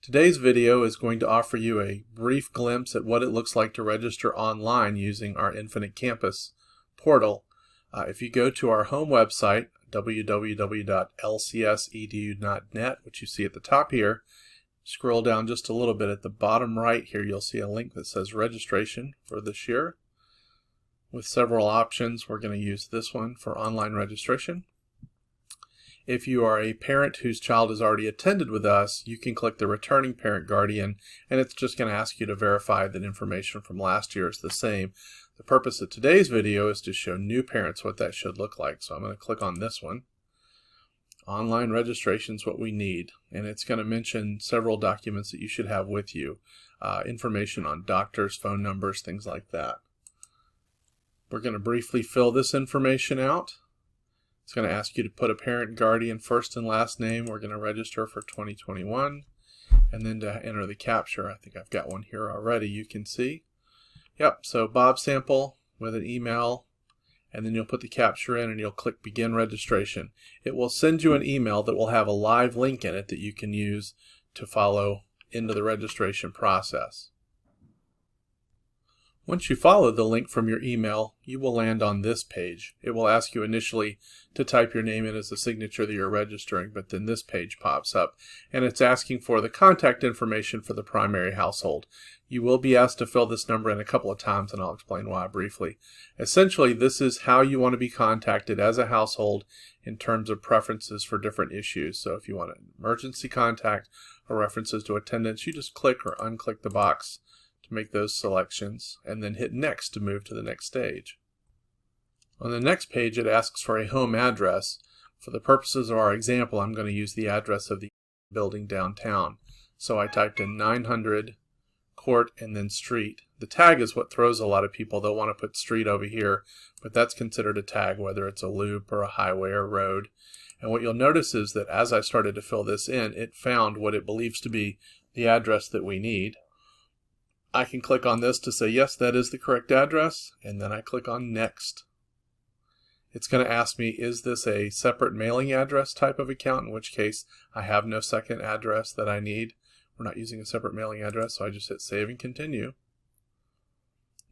Today's video is going to offer you a brief glimpse at what it looks like to register online using our Infinite Campus portal. If you go to our home website, www.lcsedu.net, which you see at the top here, scroll down just a little bit at the bottom right here, you'll see a link that says registration for this year. With several options, we're going to use this one for online registration. If you are a parent whose child has already attended with us, you can click the returning parent guardian, and it's just going to ask you to verify that information from last year is the same. The purpose of today's video is to show new parents what that should look like. So I'm going to click on this one. Online registration is what we need, and it's going to mention several documents that you should have with you. Information on doctors, phone numbers, things like that. We're going to briefly fill this information out. It's going to ask you to put a parent guardian first and last name. We're going to register for 2021, and then to enter the captcha. I think I've got one here already, you can see. Yep, so Bob Sample with an email, and then you'll put the captcha in and you'll click begin registration. It will send you an email that will have a live link in it that you can use to follow into the registration process. Once you follow the link from your email, you will land on this page. It will ask you initially to type your name in as a signature that you're registering, but then this page pops up, and it's asking for the contact information for the primary household. You will be asked to fill this number in a couple of times, and I'll explain why briefly. Essentially, this is how you want to be contacted as a household in terms of preferences for different issues. So if you want an emergency contact or references to attendance, you just click or unclick the box to make those selections, and then hit next to move to the next stage. On the next page, it asks for a home address. For the purposes of our example, I'm going to use the address of the building downtown. So I typed in 900 Court and then Street. The tag is what throws a lot of people. They'll want to put street over here, but that's considered a tag, whether it's a loop or a highway or road. And what you'll notice is that as I started to fill this in, it found what it believes to be the address that we need. I can click on this to say, yes, that is the correct address, and then I click on Next. It's going to ask me, is this a separate mailing address type of account, in which case I have no second address that I need. We're not using a separate mailing address, so I just hit Save and Continue.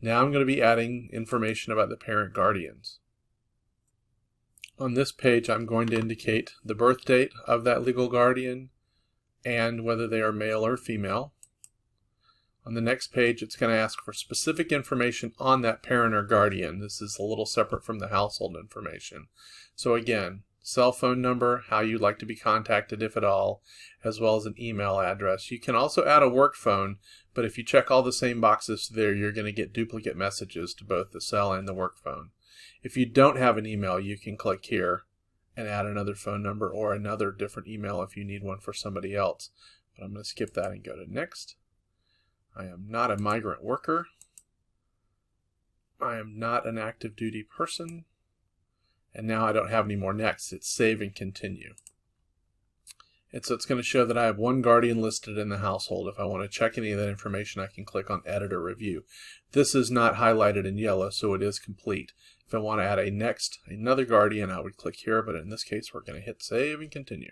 Now I'm going to be adding information about the parent guardians. On this page, I'm going to indicate the birth date of that legal guardian and whether they are male or female. On the next page, it's going to ask for specific information on that parent or guardian. This is a little separate from the household information. So again, cell phone number, how you'd like to be contacted if at all, as well as an email address. You can also add a work phone, but if you check all the same boxes there, you're going to get duplicate messages to both the cell and the work phone. If you don't have an email, you can click here and add another phone number or another different email if you need one for somebody else. But I'm going to skip that and go to Next. I am not a migrant worker. I am not an active duty person. And now I don't have any more next. It's Save and Continue. And so it's going to show that I have one guardian listed in the household. If I want to check any of that information, I can click on Edit or Review. This is not highlighted in yellow, so it is complete. If I want to add another guardian, I would click here, but in this case, we're going to hit Save and Continue.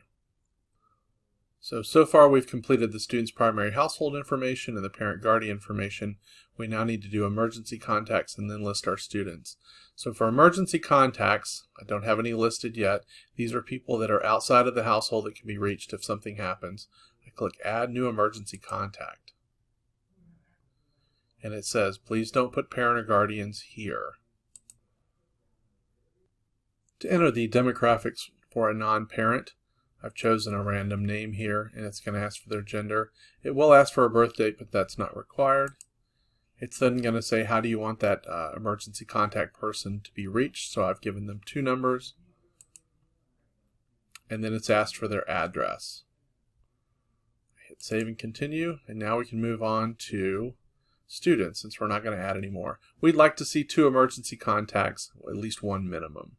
So far we've completed the student's primary household information and the parent guardian information. We now need to do emergency contacts and then list our students. So for emergency contacts, I don't have any listed yet. These are people that are outside of the household that can be reached if something happens. I click Add New Emergency Contact. And it says, please don't put parent or guardians here. To enter the demographics for a non-parent, I've chosen a random name here, and it's going to ask for their gender. It will ask for a birth date, but that's not required. It's then going to say, how do you want that emergency contact person to be reached? So I've given them 2 numbers. And then it's asked for their address. Hit Save and Continue, and now we can move on to students, since we're not going to add any more. We'd like to see 2 emergency contacts, at least 1 minimum.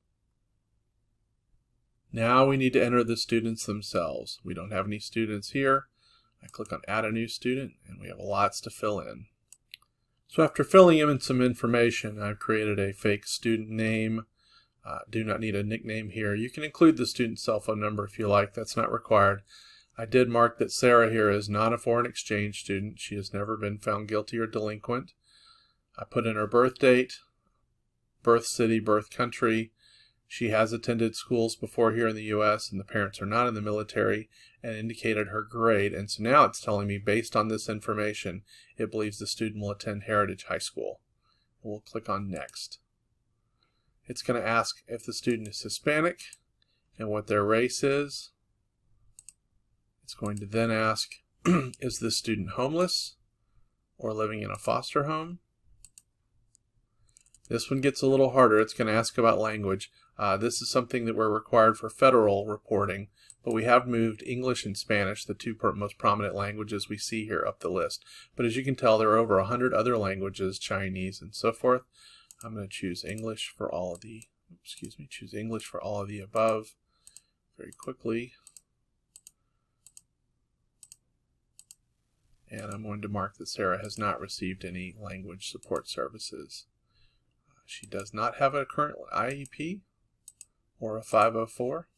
Now we need to enter the students themselves. We don't have any students here. I click on Add a New Student, and we have lots to fill in. So after filling in some information, I've created a fake student name. Do not need a nickname here. You can include the student's cell phone number if you like. That's not required. I did mark that Sarah here is not a foreign exchange student. She has never been found guilty or delinquent. I put in her birth date, birth city, birth country. She has attended schools before here in the U.S. and the parents are not in the military, and indicated her grade. And so now it's telling me, based on this information, it believes the student will attend Heritage High School. We'll click on Next. It's going to ask if the student is Hispanic and what their race is. It's going to then ask, is this student homeless or living in a foster home? This one gets a little harder. It's going to ask about language. This is something that we're required for federal reporting, but we have moved English and Spanish, the two most prominent languages we see here, up the list. But as you can tell, there are over 100 other languages, Chinese and so forth. I'm going to choose English for all of the, choose English for all of the above very quickly. And I'm going to mark that Sarah has not received any language support services. She does not have a current IEP or a 504.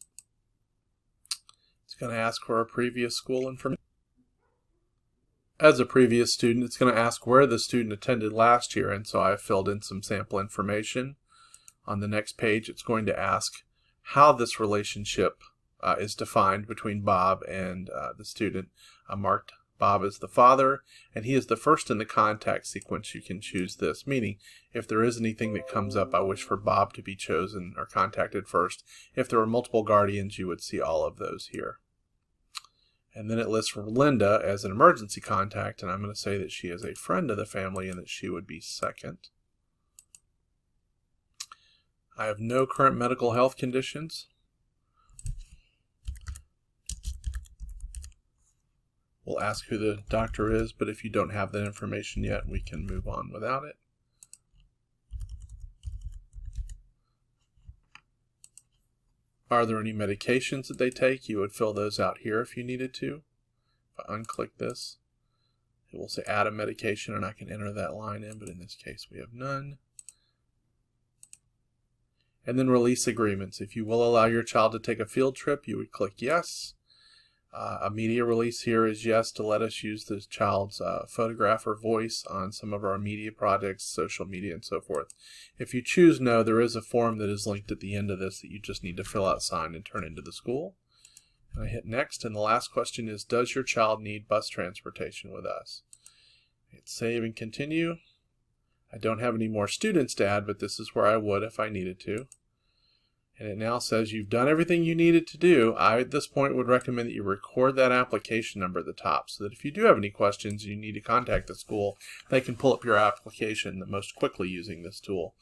It's going to ask for a previous school information. As a previous student, it's going to ask where the student attended last year, and so I've filled in some sample information. On the next page, it's going to ask how this relationship is defined between Bob and the student. I marked Bob is the father, and he is the first in the contact sequence. You can choose this, meaning if there is anything that comes up, I wish for Bob to be chosen or contacted first. If there were multiple guardians, you would see all of those here. And then it lists for Linda as an emergency contact, and I'm going to say that she is a friend of the family and that she would be second. I have no current medical health conditions. We'll ask who the doctor is, but if you don't have that information yet, we can move on without it. Are there any medications that they take? You would fill those out here if you needed to. If I unclick this, it will say add a medication, and I can enter that line in, but in this case we have none. And then release agreements. If you will allow your child to take a field trip, you would click yes. A media release here is yes, to let us use the child's photograph or voice on some of our media projects, social media, and so forth. If you choose no, there is a form that is linked at the end of this that you just need to fill out, sign, and turn into the school. And I hit next, and the last question is, does your child need bus transportation with us? Hit save and continue. I don't have any more students to add, but this is where I would if I needed to. And it now says you've done everything you needed to do. I, at this point, would recommend that you record that application number at the top so that if you do have any questions, you need to contact the school, they can pull up your application the most quickly using this tool.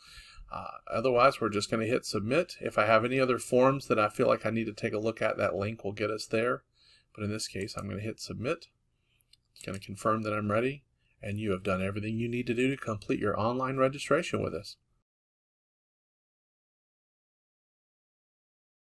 Otherwise, we're just going to hit submit. If I have any other forms that I feel like I need to take a look at, that link will get us there. But in this case, I'm going to hit submit. It's going to confirm that I'm ready, and you have done everything you need to do to complete your online registration with us.